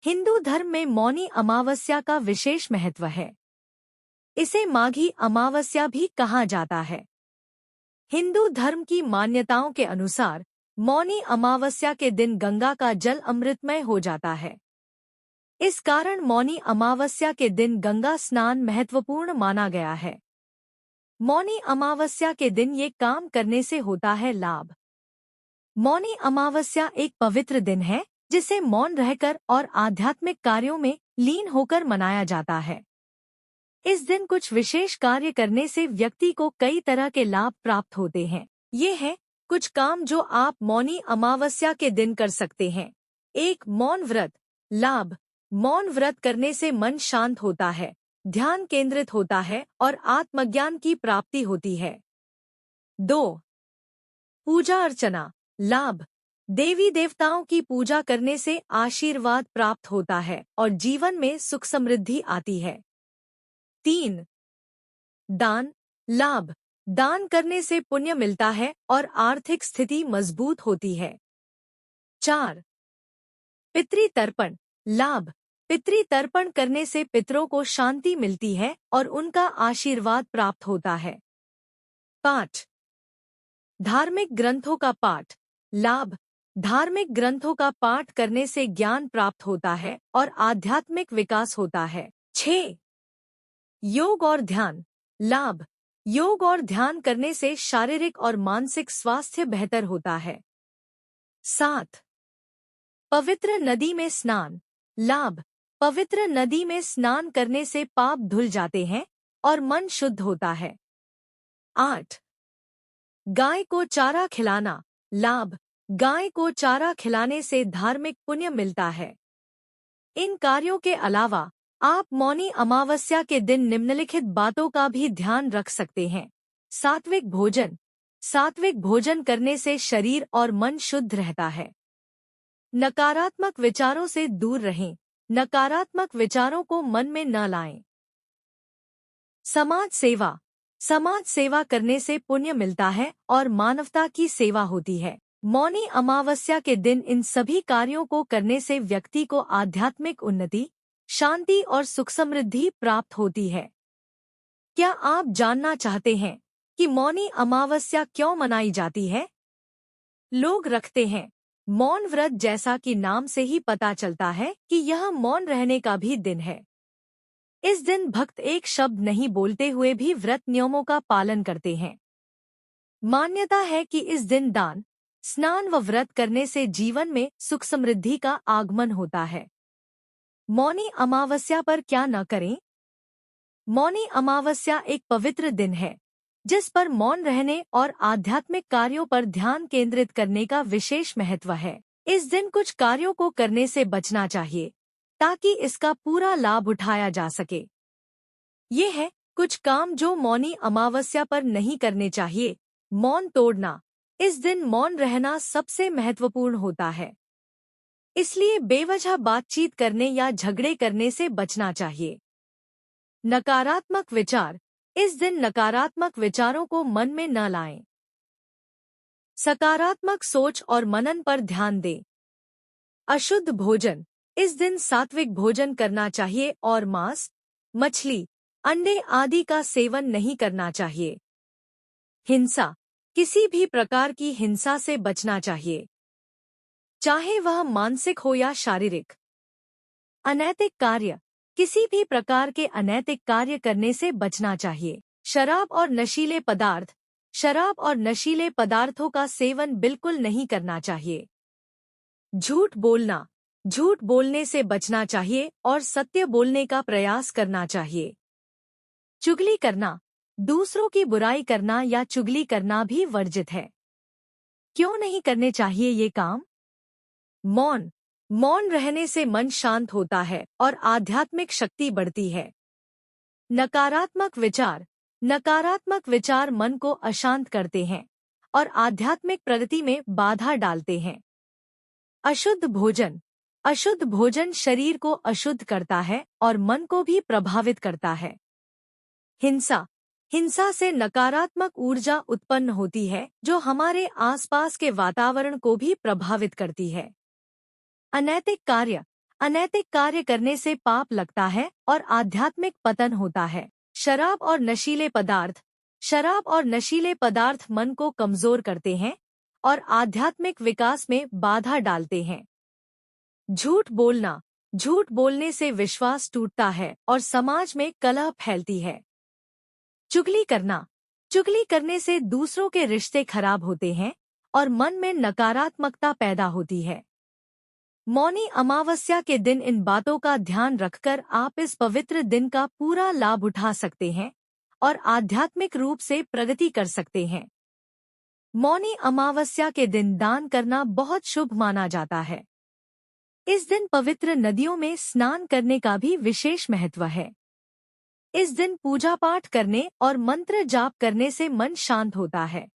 हिंदू धर्म में मौनी अमावस्या का विशेष महत्व है। इसे माघी अमावस्या भी कहा जाता है। हिंदू धर्म की मान्यताओं के अनुसार मौनी अमावस्या के दिन गंगा का जल अमृतमय हो जाता है। इस कारण मौनी अमावस्या के दिन गंगा स्नान महत्वपूर्ण माना गया है। मौनी अमावस्या के दिन ये काम करने से होता है लाभ। मौनी अमावस्या एक पवित्र दिन है जिसे मौन रहकर और आध्यात्मिक कार्यों में लीन होकर मनाया जाता है। इस दिन कुछ विशेष कार्य करने से व्यक्ति को कई तरह के लाभ प्राप्त होते हैं। ये हैं कुछ काम जो आप मौनी अमावस्या के दिन कर सकते हैं। 1. मौन व्रत। लाभ। मौन व्रत करने से मन शांत होता है, ध्यान केंद्रित होता है और आत्मज्ञान की प्राप्ति होती है। 2. पूजा अर्चना। लाभ। देवी देवताओं की पूजा करने से आशीर्वाद प्राप्त होता है और जीवन में सुख समृद्धि आती है। 3. दान। लाभ। दान करने से पुण्य मिलता है और आर्थिक स्थिति मजबूत होती है। 4. पितृतर्पण। लाभ। पितृतर्पण करने से पितरों को शांति मिलती है और उनका आशीर्वाद प्राप्त होता है। 5. धार्मिक ग्रंथों का पाठ। लाभ। धार्मिक ग्रंथों का पाठ करने से ज्ञान प्राप्त होता है और आध्यात्मिक विकास होता है। 6. योग और ध्यान। लाभ। योग और ध्यान करने से शारीरिक और मानसिक स्वास्थ्य बेहतर होता है। 7. पवित्र नदी में स्नान। लाभ। पवित्र नदी में स्नान करने से पाप धुल जाते हैं और मन शुद्ध होता है। 8. गाय को चारा खिलाना। लाभ। गाय को चारा खिलाने से धार्मिक पुण्य मिलता है। इन कार्यों के अलावा आप मौनी अमावस्या के दिन निम्नलिखित बातों का भी ध्यान रख सकते हैं। सात्विक भोजन। सात्विक भोजन करने से शरीर और मन शुद्ध रहता है। नकारात्मक विचारों से दूर रहें। नकारात्मक विचारों को मन में न लाएं। समाज सेवा। समाज सेवा करने से पुण्य मिलता है और मानवता की सेवा होती है। मौनी अमावस्या के दिन इन सभी कार्यों को करने से व्यक्ति को आध्यात्मिक उन्नति, शांति और सुख समृद्धि प्राप्त होती है। क्या आप जानना चाहते हैं कि मौनी अमावस्या क्यों मनाई जाती है? लोग रखते हैं मौन व्रत, जैसा कि नाम से ही पता चलता है कि यह मौन रहने का भी दिन है। इस दिन भक्त एक शब्द नहीं बोलते हुए भी व्रत नियमों का पालन करते हैं। मान्यता है कि इस दिन दान, स्नान व व्रत करने से जीवन में सुख समृद्धि का आगमन होता है। मौनी अमावस्या पर क्या न करें? मौनी अमावस्या एक पवित्र दिन है जिस पर मौन रहने और आध्यात्मिक कार्यों पर ध्यान केंद्रित करने का विशेष महत्व है। इस दिन कुछ कार्यों को करने से बचना चाहिए ताकि इसका पूरा लाभ उठाया जा सके। ये है कुछ काम जो मौनी अमावस्या पर नहीं करने चाहिए। मौन तोड़ना। इस दिन मौन रहना सबसे महत्वपूर्ण होता है, इसलिए बेवजह बातचीत करने या झगड़े करने से बचना चाहिए। नकारात्मक विचार। इस दिन नकारात्मक विचारों को मन में न लाएं। सकारात्मक सोच और मनन पर ध्यान दें। अशुद्ध भोजन। इस दिन सात्विक भोजन करना चाहिए और मांस, मछली, अंडे आदि का सेवन नहीं करना चाहिए। हिंसा। किसी भी प्रकार की हिंसा से बचना चाहिए, चाहे वह मानसिक हो या शारीरिक। अनैतिक कार्य। किसी भी प्रकार के अनैतिक कार्य करने से बचना चाहिए। शराब और नशीले पदार्थ। शराब और नशीले पदार्थों का सेवन बिल्कुल नहीं करना चाहिए। झूठ बोलना। झूठ बोलने से बचना चाहिए और सत्य बोलने का प्रयास करना चाहिए। चुगली करना। दूसरों की बुराई करना या चुगली करना भी वर्जित है। क्यों नहीं करने चाहिए ये काम? मौन। मौन रहने से मन शांत होता है और आध्यात्मिक शक्ति बढ़ती है। नकारात्मक विचार। नकारात्मक विचार मन को अशांत करते हैं और आध्यात्मिक प्रगति में बाधा डालते हैं। अशुद्ध भोजन। अशुद्ध भोजन शरीर को अशुद्ध करता है और मन को भी प्रभावित करता है। हिंसा। हिंसा से नकारात्मक ऊर्जा उत्पन्न होती है जो हमारे आसपास के वातावरण को भी प्रभावित करती है। अनैतिक कार्य। अनैतिक कार्य करने से पाप लगता है और आध्यात्मिक पतन होता है। शराब और नशीले पदार्थ। शराब और नशीले पदार्थ मन को कमजोर करते हैं और आध्यात्मिक विकास में बाधा डालते हैं। झूठ बोलना। झूठ बोलने से विश्वास टूटता है और समाज में कलह फैलती है। चुगली करना। चुगली करने से दूसरों के रिश्ते खराब होते हैं और मन में नकारात्मकता पैदा होती है। मौनी अमावस्या के दिन इन बातों का ध्यान रखकर आप इस पवित्र दिन का पूरा लाभ उठा सकते हैं और आध्यात्मिक रूप से प्रगति कर सकते हैं। मौनी अमावस्या के दिन दान करना बहुत शुभ माना जाता है। इस दिन पवित्र नदियों में स्नान करने का भी विशेष महत्व है। इस दिन पूजा पाठ करने और मंत्र जाप करने से मन शांत होता है।